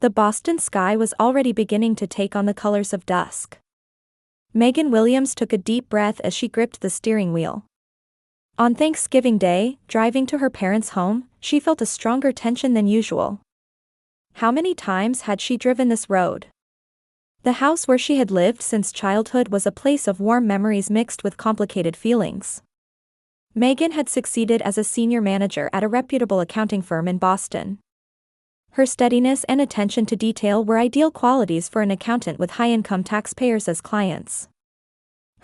The Boston sky was already beginning to take on the colors of dusk. Megan Williams took a deep breath as she gripped the steering wheel. On Thanksgiving Day, driving to her parents' home, she felt a stronger tension than usual. How many times had she driven this road? The house where she had lived since childhood was a place of warm memories mixed with complicated feelings. Megan had succeeded as a senior manager at a reputable accounting firm in Boston. Her steadiness and attention to detail were ideal qualities for an accountant with high-income taxpayers as clients.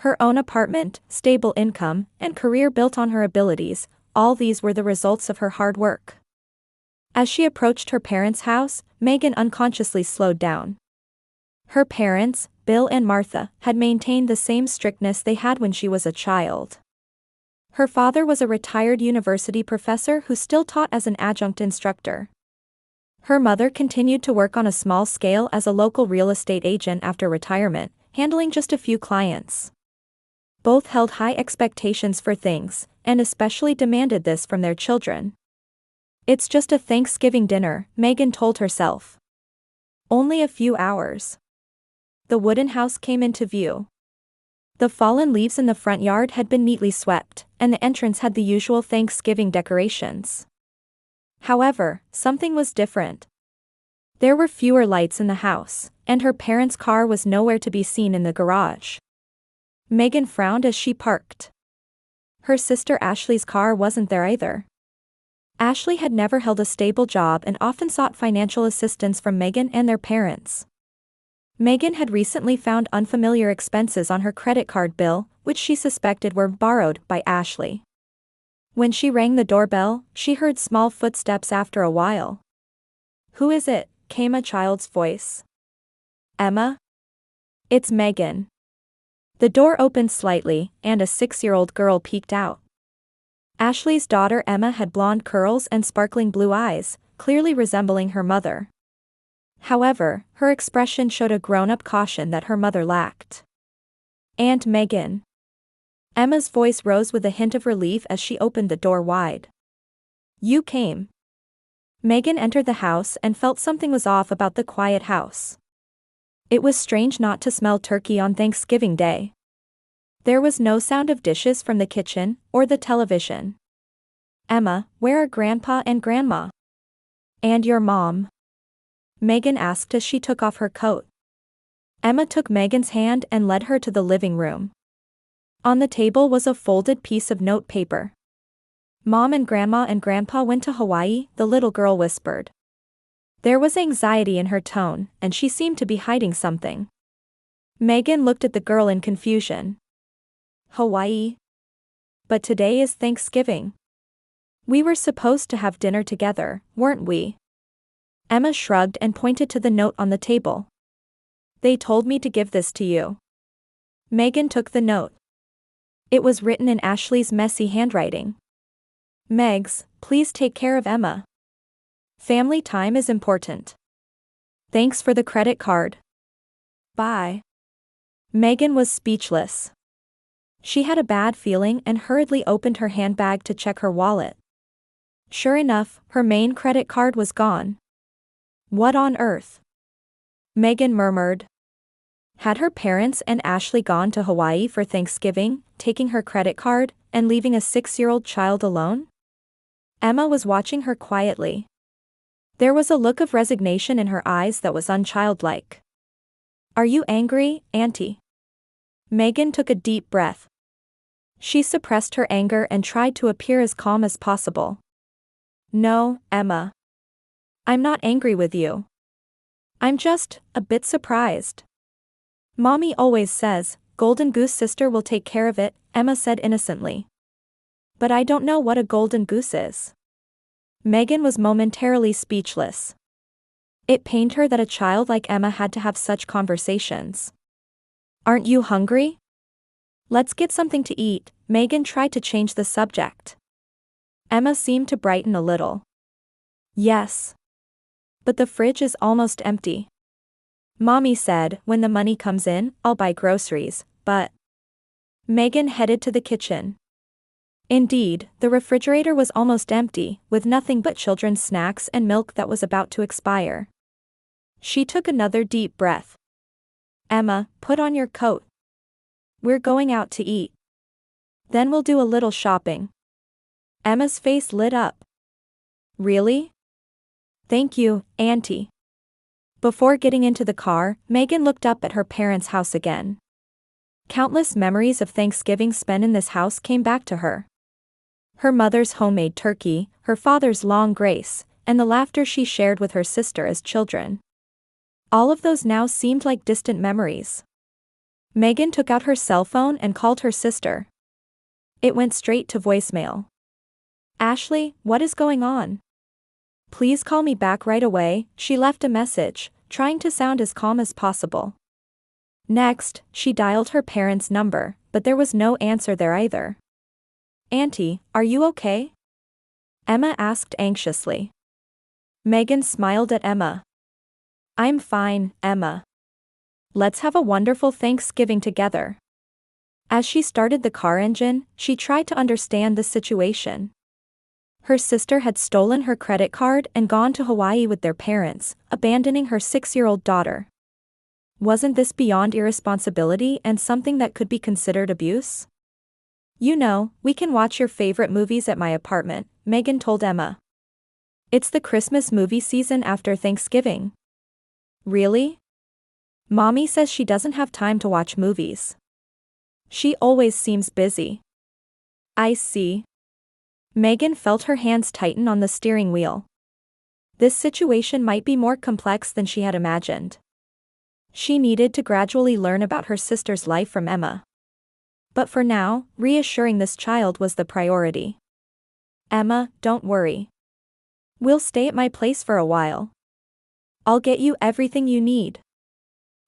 Her own apartment, stable income, and career built on her abilities, all these were the results of her hard work. As she approached her parents' house, Megan unconsciously slowed down. Her parents, Bill and Martha, had maintained the same strictness they had when she was a child. Her father was a retired university professor who still taught as an adjunct instructor. Her mother continued to work on a small scale as a local real estate agent after retirement, handling just a few clients. Both held high expectations for things, and especially demanded this from their children. "It's just a Thanksgiving dinner," Megan told herself. Only a few hours. The wooden house came into view. The fallen leaves in the front yard had been neatly swept, and the entrance had the usual Thanksgiving decorations. However, something was different. There were fewer lights in the house, and her parents' car was nowhere to be seen in the garage. Megan frowned as she parked. Her sister Ashley's car wasn't there either. Ashley had never held a stable job and often sought financial assistance from Megan and their parents. Megan had recently found unfamiliar expenses on her credit card bill, which she suspected were borrowed by Ashley. When she rang the doorbell, she heard small footsteps after a while. "Who is it?" came a child's voice. "Emma?" "It's Megan." The door opened slightly, and a 6-year-old girl peeked out. Ashley's daughter Emma had blonde curls and sparkling blue eyes, clearly resembling her mother. However, her expression showed a grown-up caution that her mother lacked. "Aunt Megan." Emma's voice rose with a hint of relief as she opened the door wide. "You came." Megan entered the house and felt something was off about the quiet house. It was strange not to smell turkey on Thanksgiving Day. There was no sound of dishes from the kitchen, or the television. "Emma, where are Grandpa and Grandma?" "And your mom?" Megan asked as she took off her coat. Emma took Megan's hand and led her to the living room. On the table was a folded piece of note paper. "Mom and Grandpa went to Hawaii," the little girl whispered. There was anxiety in her tone, and she seemed to be hiding something. Megan looked at the girl in confusion. "Hawaii? But today is Thanksgiving. We were supposed to have dinner together, weren't we?" Emma shrugged and pointed to the note on the table. "They told me to give this to you." Megan took the note. It was written in Ashley's messy handwriting. "Megs, please take care of Emma. Family time is important. Thanks for the credit card. Bye." Megan was speechless. She had a bad feeling and hurriedly opened her handbag to check her wallet. Sure enough, her main credit card was gone. "What on earth?" Megan murmured. Had her parents and Ashley gone to Hawaii for Thanksgiving, taking her credit card, and leaving a 6-year-old child alone? Emma was watching her quietly. There was a look of resignation in her eyes that was unchildlike. "Are you angry, Auntie?" Megan took a deep breath. She suppressed her anger and tried to appear as calm as possible. "No, Emma. I'm not angry with you. I'm just a bit surprised. Mommy always says, Golden Goose sister will take care of it," Emma said innocently. "But I don't know what a golden goose is." Megan was momentarily speechless. It pained her that a child like Emma had to have such conversations. "Aren't you hungry? Let's get something to eat," Megan tried to change the subject. Emma seemed to brighten a little. "Yes. But the fridge is almost empty. Mommy said, when the money comes in, I'll buy groceries, but..." Megan headed to the kitchen. Indeed, the refrigerator was almost empty, with nothing but children's snacks and milk that was about to expire. She took another deep breath. Emma, put on your coat. We're going out to eat. Then we'll do a little shopping. Emma's face lit up. Really? Thank you, Auntie. Before getting into the car, Megan looked up at her parents' house again. Countless memories of Thanksgiving spent in this house came back to her. Her mother's homemade turkey, her father's long grace, and the laughter she shared with her sister as children. All of those now seemed like distant memories. Megan took out her cell phone and called her sister. It went straight to voicemail. Ashley, what is going on? Please call me back right away, she left a message, trying to sound as calm as possible. Next, she dialed her parents' number, but there was no answer there either. Auntie, are you okay? Emma asked anxiously. Megan smiled at Emma. I'm fine, Emma. Let's have a wonderful Thanksgiving together. As she started the car engine, she tried to understand the situation. Her sister had stolen her credit card and gone to Hawaii with their parents, abandoning her 6-year-old daughter. Wasn't this beyond irresponsibility and something that could be considered abuse? You know, we can watch your favorite movies at my apartment, Megan told Emma. It's the Christmas movie season after Thanksgiving. Really? Mommy says she doesn't have time to watch movies. She always seems busy. I see. Megan felt her hands tighten on the steering wheel. This situation might be more complex than she had imagined. She needed to gradually learn about her sister's life from Emma. But for now, reassuring this child was the priority. Emma, don't worry. We'll stay at my place for a while. I'll get you everything you need.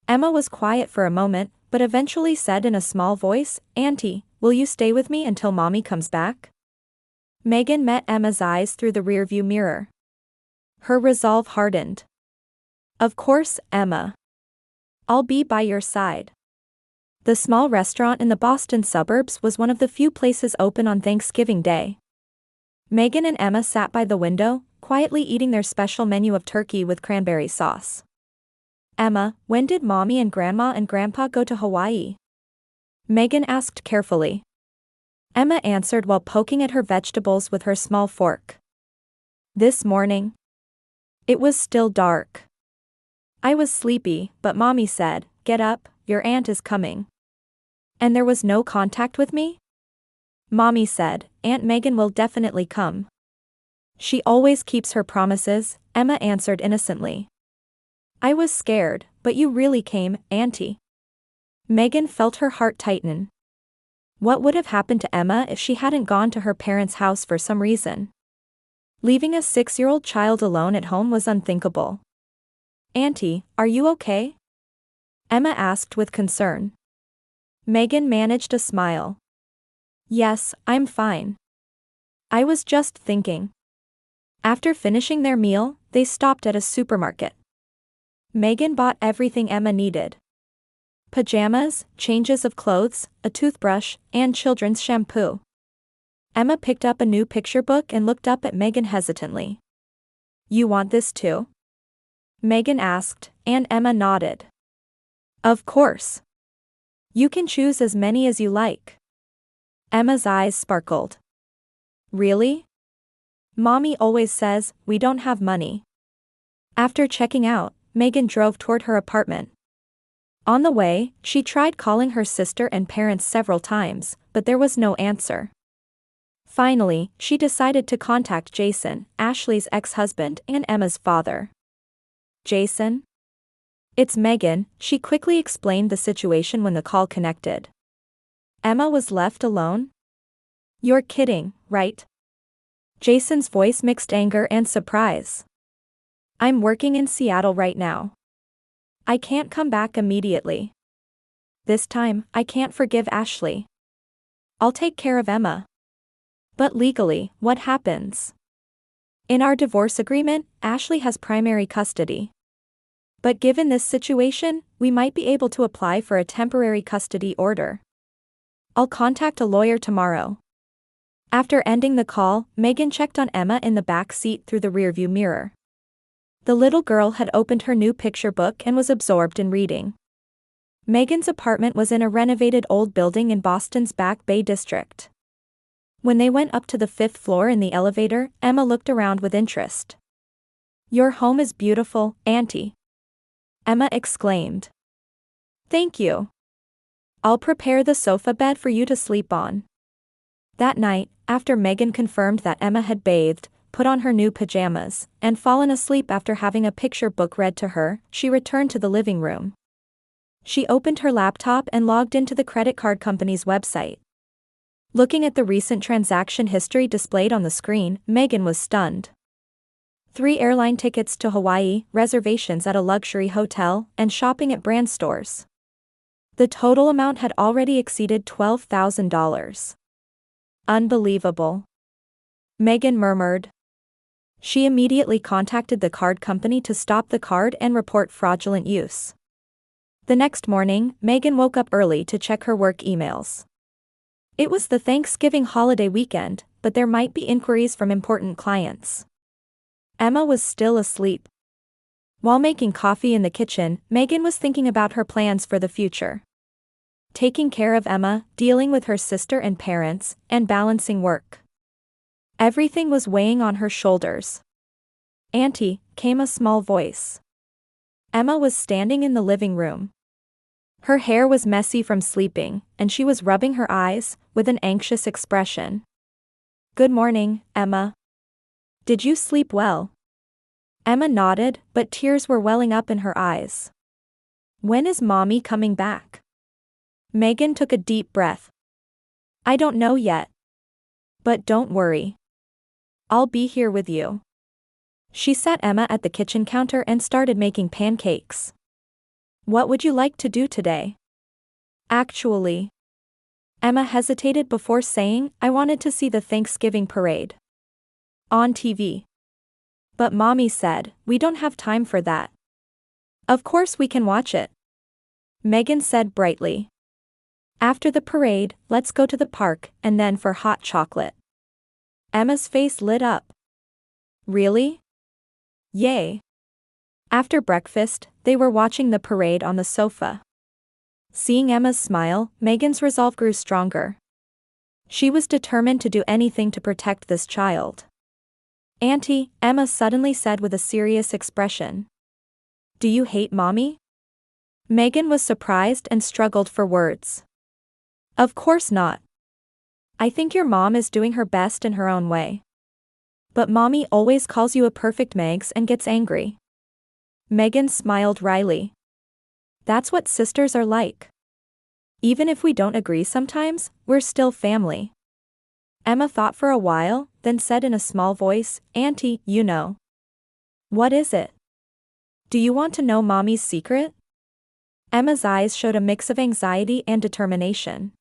Emma was quiet for a moment, but eventually said in a small voice, Auntie, will you stay with me until Mommy comes back? Megan met Emma's eyes through the rearview mirror. Her resolve hardened. Of course, Emma. I'll be by your side. The small restaurant in the Boston suburbs was one of the few places open on Thanksgiving Day. Megan and Emma sat by the window, quietly eating their special menu of turkey with cranberry sauce. Emma, when did Mommy and Grandma and Grandpa go to Hawaii? Megan asked carefully. Emma answered while poking at her vegetables with her small fork. This morning. It was still dark. I was sleepy, but Mommy said, get up, your aunt is coming. And there was no contact with me? Mommy said, Aunt Megan will definitely come. She always keeps her promises, Emma answered innocently. I was scared, but you really came, Auntie. Megan felt her heart tighten. What would have happened to Emma if she hadn't gone to her parents' house for some reason? Leaving a 6-year-old child alone at home was unthinkable. Auntie, are you okay? Emma asked with concern. Megan managed a smile. Yes, I'm fine. I was just thinking. After finishing their meal, they stopped at a supermarket. Megan bought everything Emma needed. Pajamas, changes of clothes, a toothbrush, and children's shampoo. Emma picked up a new picture book and looked up at Megan hesitantly. You want this too? Megan asked, and Emma nodded. Of course. You can choose as many as you like. Emma's eyes sparkled. Really? Mommy always says, we don't have money. After checking out, Megan drove toward her apartment. On the way, she tried calling her sister and parents several times, but there was no answer. Finally, she decided to contact Jason, Ashley's ex-husband and Emma's father. Jason? It's Megan, she quickly explained the situation when the call connected. Emma was left alone? You're kidding, right? Jason's voice mixed anger and surprise. I'm working in Seattle right now. I can't come back immediately. This time, I can't forgive Ashley. I'll take care of Emma. But legally, what happens? In our divorce agreement, Ashley has primary custody. But given this situation, we might be able to apply for a temporary custody order. I'll contact a lawyer tomorrow. After ending the call, Megan checked on Emma in the back seat through the rearview mirror. The little girl had opened her new picture book and was absorbed in reading. Megan's apartment was in a renovated old building in Boston's Back Bay district. When they went up to the 5th floor in the elevator, Emma looked around with interest. "Your home is beautiful, Auntie," Emma exclaimed. "Thank you. I'll prepare the sofa bed for you to sleep on." That night, after Megan confirmed that Emma had bathed, put on her new pajamas, and fallen asleep after having a picture book read to her, she returned to the living room. She opened her laptop and logged into the credit card company's website. Looking at the recent transaction history displayed on the screen, Megan was stunned. 3 airline tickets to Hawaii, reservations at a luxury hotel, and shopping at brand stores. The total amount had already exceeded $12,000. "Unbelievable," Megan murmured. She immediately contacted the card company to stop the card and report fraudulent use. The next morning, Megan woke up early to check her work emails. It was the Thanksgiving holiday weekend, but there might be inquiries from important clients. Emma was still asleep. While making coffee in the kitchen, Megan was thinking about her plans for the future. Taking care of Emma, dealing with her sister and parents, and balancing work. Everything was weighing on her shoulders. "Auntie," came a small voice. Emma was standing in the living room. Her hair was messy from sleeping, and she was rubbing her eyes, with an anxious expression. "Good morning, Emma. Did you sleep well?" Emma nodded, but tears were welling up in her eyes. "When is Mommy coming back?" Megan took a deep breath. "I don't know yet. But don't worry. I'll be here with you." She sat Emma at the kitchen counter and started making pancakes. "What would you like to do today?" "Actually," Emma hesitated before saying, "I wanted to see the Thanksgiving parade on TV. But Mommy said, we don't have time for that." "Of course we can watch it," Megan said brightly. "After the parade, let's go to the park, and then for hot chocolate." Emma's face lit up. "Really? Yay." After breakfast, they were watching the parade on the sofa. Seeing Emma's smile, Megan's resolve grew stronger. She was determined to do anything to protect this child. "Auntie," Emma suddenly said with a serious expression. "Do you hate Mommy?" Megan was surprised and struggled for words. "Of course not. I think your mom is doing her best in her own way. But Mommy always calls you a perfect Megs and gets angry." Megan smiled wryly. "That's what sisters are like. Even if we don't agree sometimes, we're still family." Emma thought for a while, then said in a small voice, "Auntie, you know." "What is it? Do you want to know Mommy's secret?" Emma's eyes showed a mix of anxiety and determination.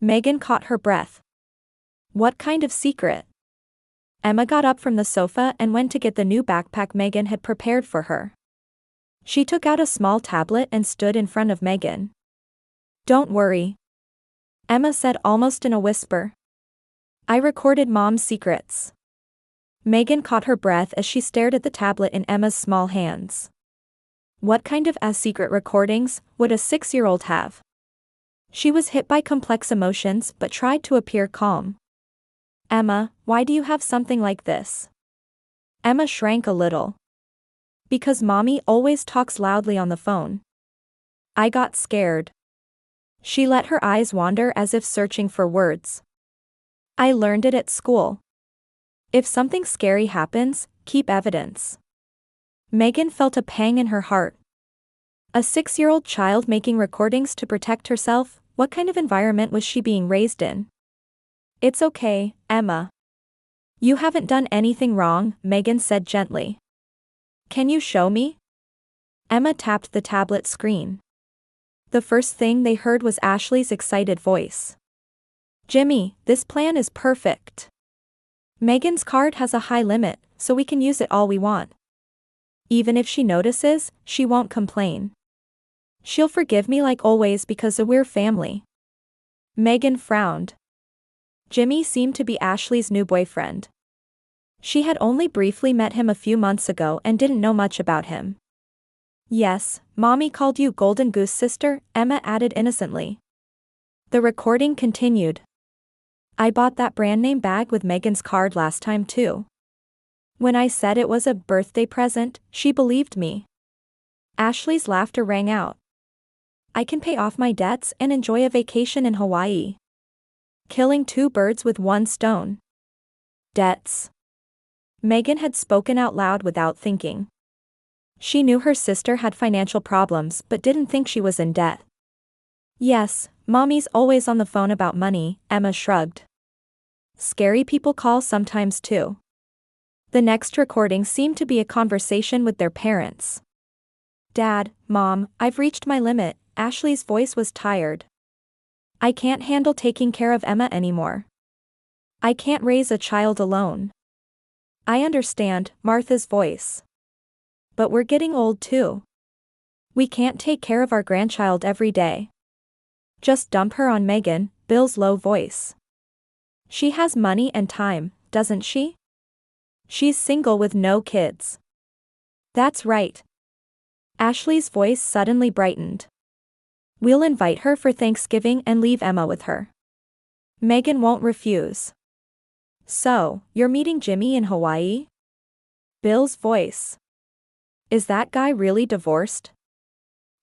Megan caught her breath. "What kind of secret?" Emma got up from the sofa and went to get the new backpack Megan had prepared for her. She took out a small tablet and stood in front of Megan. "Don't worry," Emma said almost in a whisper. "I recorded Mom's secrets." Megan caught her breath as she stared at the tablet in Emma's small hands. What kind of secret recordings would a 6-year-old have? She was hit by complex emotions but tried to appear calm. "Emma, why do you have something like this?" Emma shrank a little. "Because Mommy always talks loudly on the phone. I got scared." She let her eyes wander as if searching for words. "I learned it at school. If something scary happens, keep evidence." Megan felt a pang in her heart. A 6-year-old child making recordings to protect herself, what kind of environment was she being raised in? "It's okay, Emma. You haven't done anything wrong," Megan said gently. "Can you show me?" Emma tapped the tablet screen. The first thing they heard was Ashley's excited voice. "Jimmy, this plan is perfect. Megan's card has a high limit, so we can use it all we want. Even if she notices, she won't complain. She'll forgive me like always because we're family." Megan frowned. Jimmy seemed to be Ashley's new boyfriend. She had only briefly met him a few months ago and didn't know much about him. Yes, Mommy called you Golden Goose Sister, Emma added innocently. The recording continued. I bought that brand name bag with Megan's card last time too. When I said it was a birthday present, she believed me. Ashley's laughter rang out. I can pay off my debts and enjoy a vacation in Hawaii. Killing two birds with one stone. Debts. Megan had spoken out loud without thinking. She knew her sister had financial problems but didn't think she was in debt. Yes, Mommy's always on the phone about money, Emma shrugged. Scary people call sometimes too. The next recording seemed to be a conversation with their parents. Dad, Mom, I've reached my limit, Ashley's voice was tired. I can't handle taking care of Emma anymore. I can't raise a child alone. I understand, Martha's voice. But we're getting old too. We can't take care of our grandchild every day. Just dump her on Megan, Bill's low voice. She has money and time, doesn't she? She's single with no kids. That's right. Ashley's voice suddenly brightened. We'll invite her for Thanksgiving and leave Emma with her. Megan won't refuse. So, you're meeting Jimmy in Hawaii? Bill's voice. Is that guy really divorced?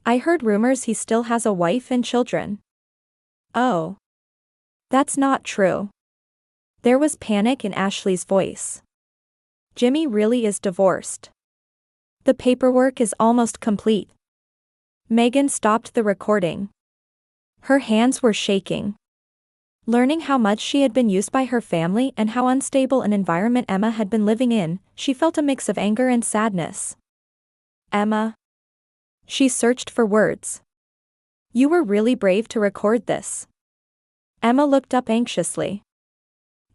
I heard rumors he still has a wife and children. Oh. That's not true. There was panic in Ashley's voice. Jimmy really is divorced. The paperwork is almost complete. Megan stopped the recording. Her hands were shaking. Learning how much she had been used by her family and how unstable an environment Emma had been living in, she felt a mix of anger and sadness. Emma. She searched for words. You were really brave to record this. Emma looked up anxiously.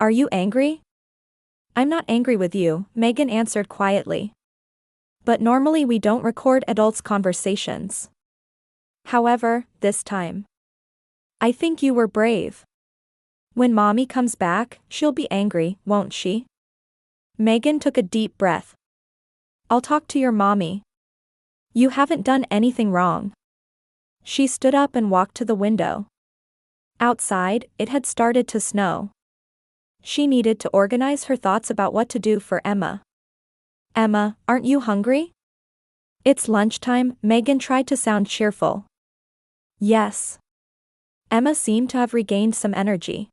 Are you angry? I'm not angry with you, Megan answered quietly. But normally we don't record adults' conversations. However, this time. I think you were brave. When Mommy comes back, she'll be angry, won't she? Megan took a deep breath. I'll talk to your mommy. You haven't done anything wrong. She stood up and walked to the window. Outside, it had started to snow. She needed to organize her thoughts about what to do for Emma. Emma, aren't you hungry? It's lunchtime, Megan tried to sound cheerful. Yes. Emma seemed to have regained some energy.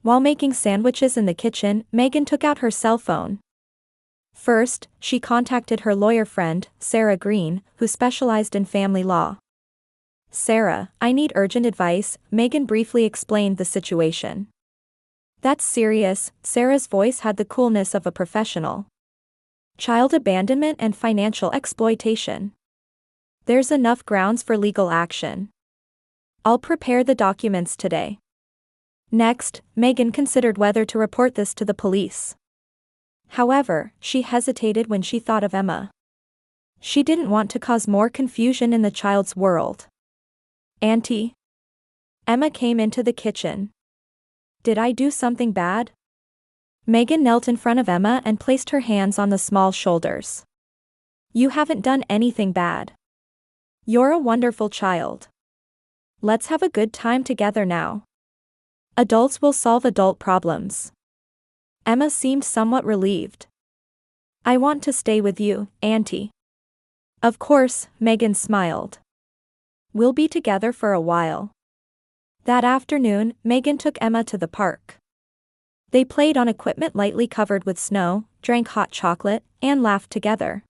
While making sandwiches in the kitchen, Megan took out her cell phone. First, she contacted her lawyer friend, Sarah Green, who specialized in family law. Sarah, I need urgent advice, Megan briefly explained the situation. That's serious, Sarah's voice had the coolness of a professional. Child abandonment and financial exploitation. There's enough grounds for legal action. I'll prepare the documents today. Next, Megan considered whether to report this to the police. However, she hesitated when she thought of Emma. She didn't want to cause more confusion in the child's world. Auntie? Emma came into the kitchen. Did I do something bad? Megan knelt in front of Emma and placed her hands on the small shoulders. You haven't done anything bad. You're a wonderful child. Let's have a good time together now. Adults will solve adult problems. Emma seemed somewhat relieved. I want to stay with you, Auntie. Of course, Megan smiled. We'll be together for a while. That afternoon, Megan took Emma to the park. They played on equipment lightly covered with snow, drank hot chocolate, and laughed together.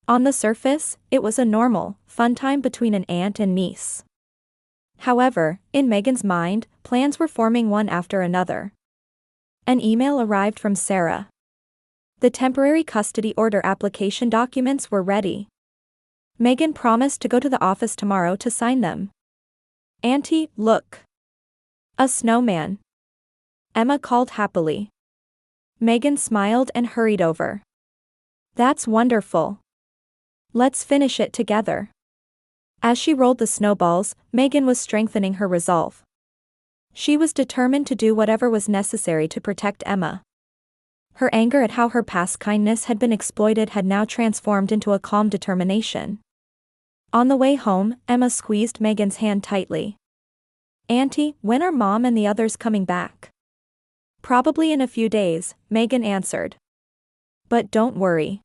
On the surface, it was a normal, fun time between an aunt and niece. However, in Megan's mind, plans were forming one after another. An email arrived from Sarah. The temporary custody order application documents were ready. Megan promised to go to the office tomorrow to sign them. Auntie, look. A snowman. Emma called happily. Megan smiled and hurried over. That's wonderful. Let's finish it together. As she rolled the snowballs, Megan was strengthening her resolve. She was determined to do whatever was necessary to protect Emma. Her anger at how her past kindness had been exploited had now transformed into a calm determination. On the way home, Emma squeezed Megan's hand tightly. "Auntie, when are Mom and the others coming back?" "Probably in a few days," Megan answered. "But don't worry.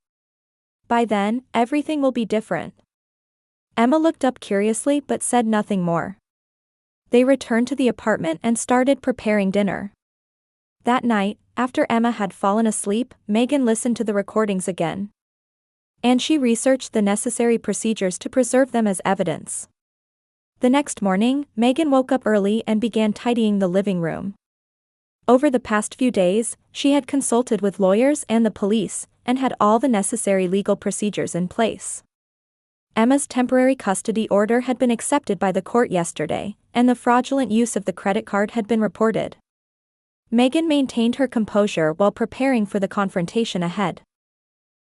By then, everything will be different." Emma looked up curiously but said nothing more. They returned to the apartment and started preparing dinner. That night, after Emma had fallen asleep, Megan listened to the recordings again. And she researched the necessary procedures to preserve them as evidence. The next morning, Megan woke up early and began tidying the living room. Over the past few days, she had consulted with lawyers and the police, and had all the necessary legal procedures in place. Emma's temporary custody order had been accepted by the court yesterday, and the fraudulent use of the credit card had been reported. Megan maintained her composure while preparing for the confrontation ahead.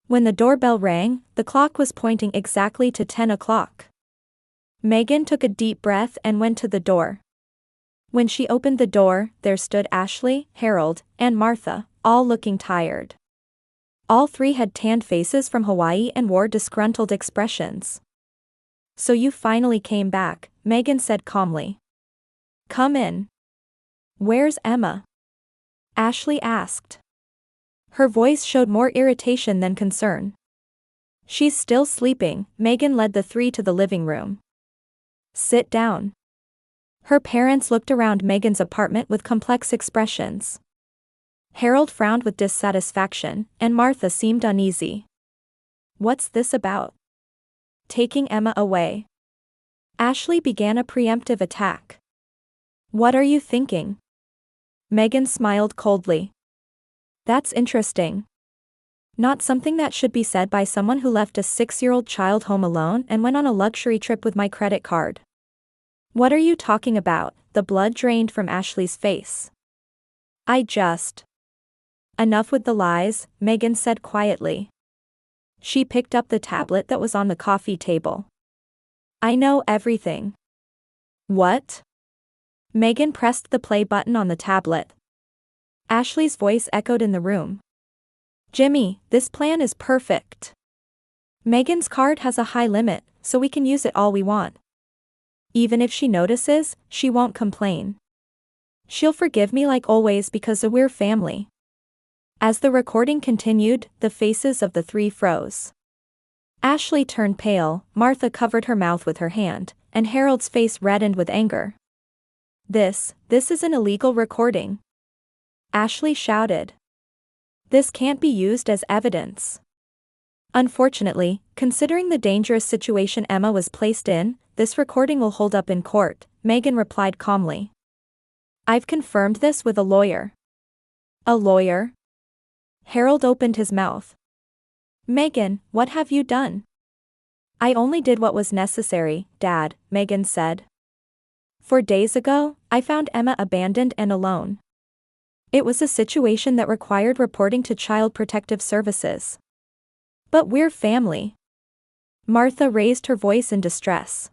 When the doorbell rang, the clock was pointing exactly to 10 o'clock. Megan took a deep breath and went to the door. When she opened the door, there stood Ashley, Harold, and Martha, all looking tired. All three had tanned faces from Hawaii and wore disgruntled expressions. "So you finally came back," Megan said calmly. "Come in." "Where's Emma?" Ashley asked. Her voice showed more irritation than concern. "She's still sleeping." Megan led the three to the living room. "Sit down." Her parents looked around Megan's apartment with complex expressions. Harold frowned with dissatisfaction, and Martha seemed uneasy. "What's this about?" "Taking Emma away." Ashley began a preemptive attack. "What are you thinking?" Megan smiled coldly. "That's interesting. Not something that should be said by someone who left a 6-year-old child home alone and went on a luxury trip with my credit card." "What are you talking about?" The blood drained from Ashley's face. Enough with the lies," Megan said quietly. She picked up the tablet that was on the coffee table. "I know everything." "What?" Megan pressed the play button on the tablet. Ashley's voice echoed in the room. "Jimmy, this plan is perfect. Megan's card has a high limit, so we can use it all we want. Even if she notices, she won't complain. She'll forgive me like always because we're family." As the recording continued, the faces of the three froze. Ashley turned pale, Martha covered her mouth with her hand, and Harold's face reddened with anger. This is an illegal recording," Ashley shouted. "This can't be used as evidence." "Unfortunately, considering the dangerous situation Emma was placed in, this recording will hold up in court," Megan replied calmly. "I've confirmed this with a lawyer." "A lawyer?" Harold opened his mouth. "Megan, what have you done?" "I only did what was necessary, Dad," Megan said. 4 days ago, I found Emma abandoned and alone. It was a situation that required reporting to Child Protective Services. But we're family." Martha raised her voice in distress.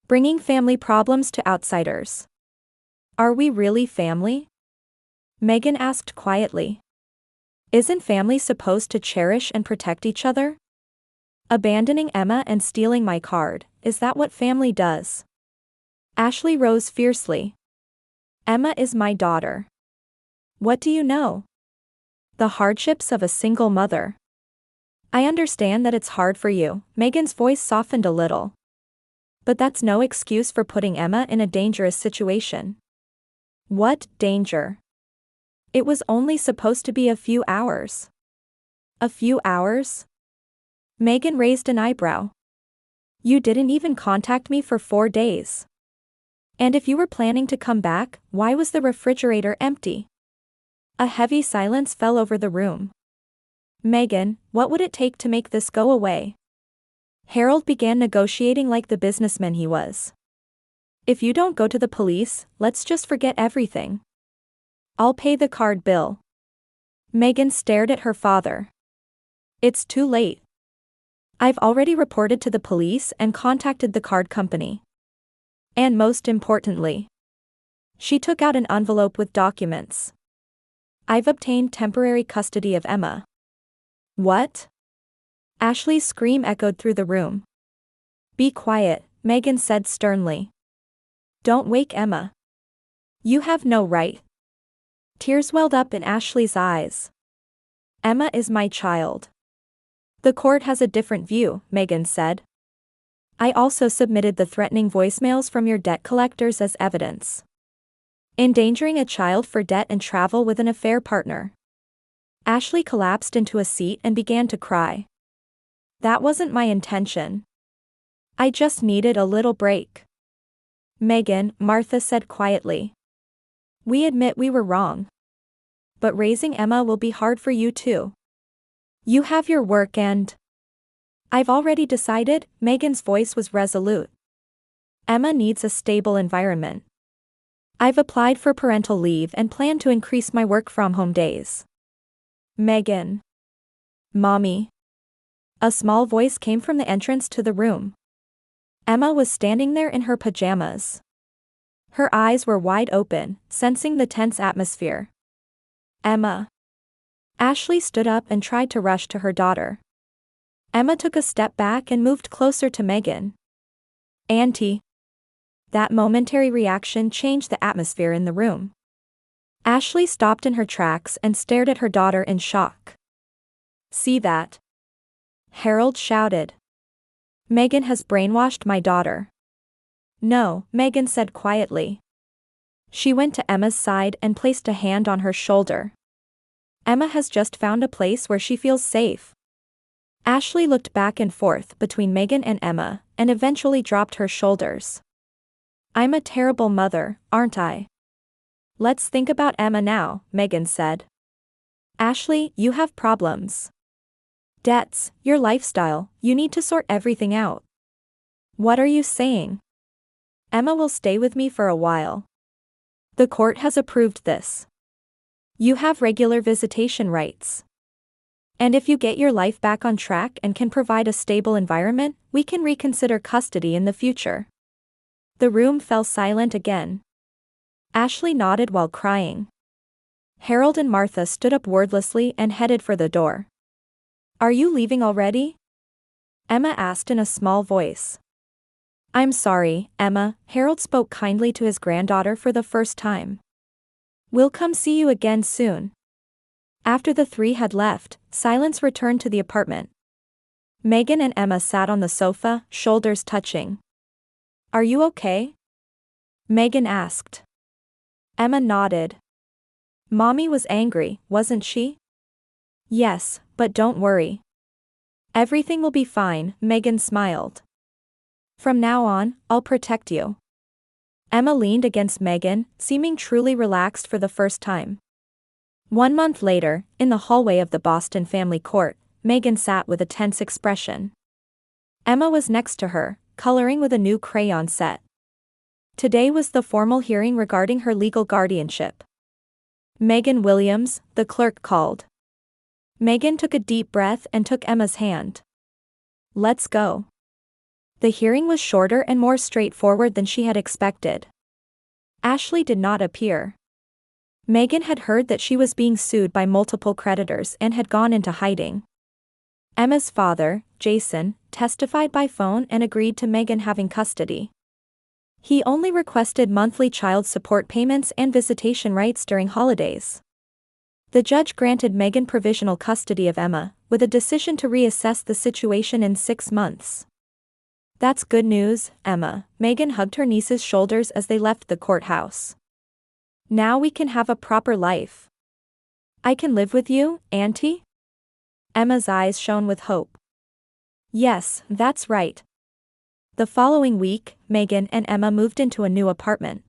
"Bringing family problems to outsiders. Are we really family?" Megan asked quietly. "Isn't family supposed to cherish and protect each other? Abandoning Emma and stealing my card, is that what family does?" Ashley rose fiercely. "Emma is my daughter. What do you know? The hardships of a single mother. I understand that it's hard for you." Megan's voice softened a little. "But that's no excuse for putting Emma in a dangerous situation." "What danger? It was only supposed to be a few hours." "A few hours?" Megan raised an eyebrow. "You didn't even contact me for 4 days. And if you were planning to come back, why was the refrigerator empty?" A heavy silence fell over the room. "Megan, what would it take to make this go away?" Harold began negotiating like the businessman he was. "If you don't go to the police, let's just forget everything. I'll pay the card bill." Megan stared at her father. "It's too late. I've already reported to the police and contacted the card company. And most importantly," she took out an envelope with documents. I've obtained temporary custody of Emma. What? Ashley's scream echoed through the room. Be quiet, Megan said sternly. Don't wake Emma. You have no right. Tears welled up in Ashley's eyes. Emma is my child. The court has a different view, Megan said. I also submitted the threatening voicemails from your debt collectors as evidence. Endangering a child for debt and travel with an affair partner. Ashley collapsed into a seat and began to cry. That wasn't my intention. I just needed a little break. Megan, Martha said quietly. We admit we were wrong. But raising Emma will be hard for you too. You have your work and... I've already decided, Megan's voice was resolute. Emma needs a stable environment. I've applied for parental leave and plan to increase my work-from-home days. Megan. Mommy. A small voice came from the entrance to the room. Emma was standing there in her pajamas. Her eyes were wide open, sensing the tense atmosphere. Emma. Ashley stood up and tried to rush to her daughter. Emma took a step back and moved closer to Megan. Auntie. That momentary reaction changed the atmosphere in the room. Ashley stopped in her tracks and stared at her daughter in shock. See that? Harold shouted. Megan has brainwashed my daughter. No, Megan said quietly. She went to Emma's side and placed a hand on her shoulder. Emma has just found a place where she feels safe. Ashley looked back and forth between Megan and Emma, and eventually dropped her shoulders. I'm a terrible mother, aren't I? Let's think about Emma now, Megan said. Ashley, you have problems. Debts, your lifestyle, you need to sort everything out. What are you saying? Emma will stay with me for a while. The court has approved this. You have regular visitation rights. And if you get your life back on track and can provide a stable environment, we can reconsider custody in the future. The room fell silent again. Ashley nodded while crying. Harold and Martha stood up wordlessly and headed for the door. Are you leaving already? Emma asked in a small voice. I'm sorry, Emma, Harold spoke kindly to his granddaughter for the first time. We'll come see you again soon. After the three had left, silence returned to the apartment. Megan and Emma sat on the sofa, shoulders touching. Are you okay? Megan asked. Emma nodded. Mommy was angry, wasn't she? Yes, but don't worry. Everything will be fine, Megan smiled. From now on, I'll protect you. Emma leaned against Megan, seeming truly relaxed for the first time. 1 month later, in the hallway of the Boston family court, Megan sat with a tense expression. Emma was next to her, coloring with a new crayon set. Today was the formal hearing regarding her legal guardianship. Megan Williams, the clerk called. Megan took a deep breath and took Emma's hand. Let's go. The hearing was shorter and more straightforward than she had expected. Ashley did not appear. Megan had heard that she was being sued by multiple creditors and had gone into hiding. Emma's father, Jason, testified by phone and agreed to Megan having custody. He only requested monthly child support payments and visitation rights during holidays. The judge granted Megan provisional custody of Emma, with a decision to reassess the situation in 6 months. That's good news, Emma, Megan hugged her niece's shoulders as they left the courthouse. Now we can have a proper life. I can live with you, Auntie? Emma's eyes shone with hope. Yes, that's right. The following week, Megan and Emma moved into a new apartment.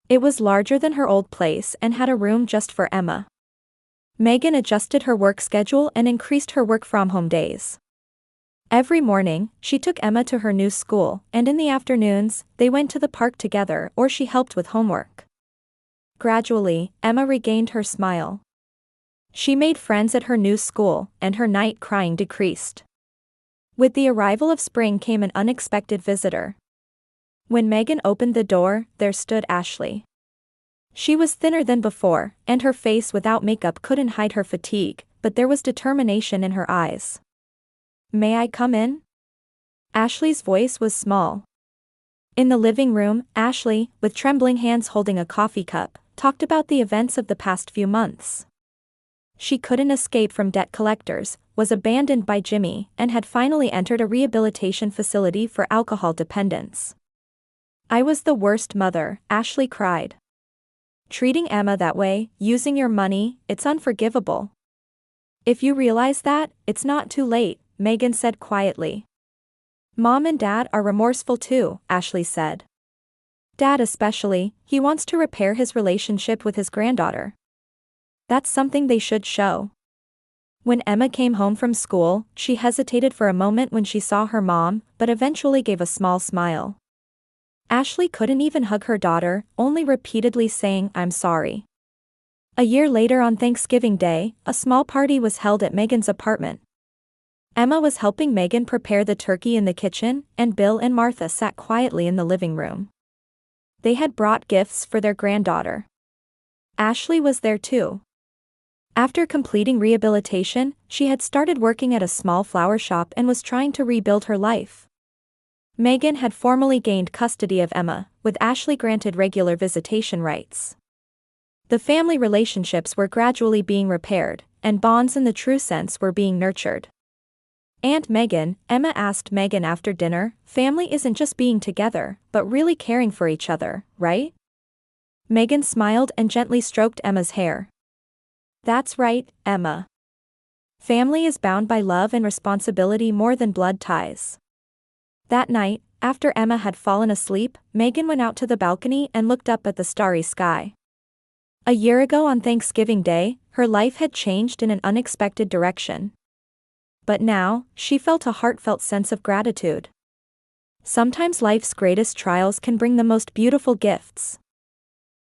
It was larger than her old place and had a room just for Emma. Megan adjusted her work schedule and increased her work-from-home days. Every morning, she took Emma to her new school, and in the afternoons, they went to the park together or she helped with homework. Gradually, Emma regained her smile. She made friends at her new school, and her night crying decreased. With the arrival of spring came an unexpected visitor. When Megan opened the door, there stood Ashley. She was thinner than before, and her face without makeup couldn't hide her fatigue, but there was determination in her eyes. "May I come in?" Ashley's voice was small. In the living room, Ashley, with trembling hands holding a coffee cup, talked about the events of the past few months. She couldn't escape from debt collectors, was abandoned by Jimmy, and had finally entered a rehabilitation facility for alcohol dependence. "I was the worst mother," Ashley cried. "Treating Emma that way, using your money, it's unforgivable." "If you realize that, it's not too late," Megan said quietly. "Mom and Dad are remorseful too," Ashley said. "Dad especially, he wants to repair his relationship with his granddaughter. That's something they should show." When Emma came home from school, she hesitated for a moment when she saw her mom, but eventually gave a small smile. Ashley couldn't even hug her daughter, only repeatedly saying, "I'm sorry." A year later on Thanksgiving Day, a small party was held at Megan's apartment. Emma was helping Megan prepare the turkey in the kitchen, and Bill and Martha sat quietly in the living room. They had brought gifts for their granddaughter. Ashley was there too. After completing rehabilitation, she had started working at a small flower shop and was trying to rebuild her life. Megan had formally gained custody of Emma, with Ashley granted regular visitation rights. The family relationships were gradually being repaired, and bonds in the true sense were being nurtured. "And Megan," Emma asked Megan after dinner, "family isn't just being together, but really caring for each other, right?" Megan smiled and gently stroked Emma's hair. "That's right, Emma. Family is bound by love and responsibility more than blood ties." That night, after Emma had fallen asleep, Megan went out to the balcony and looked up at the starry sky. A year ago on Thanksgiving Day, her life had changed in an unexpected direction. But now, she felt a heartfelt sense of gratitude. Sometimes life's greatest trials can bring the most beautiful gifts.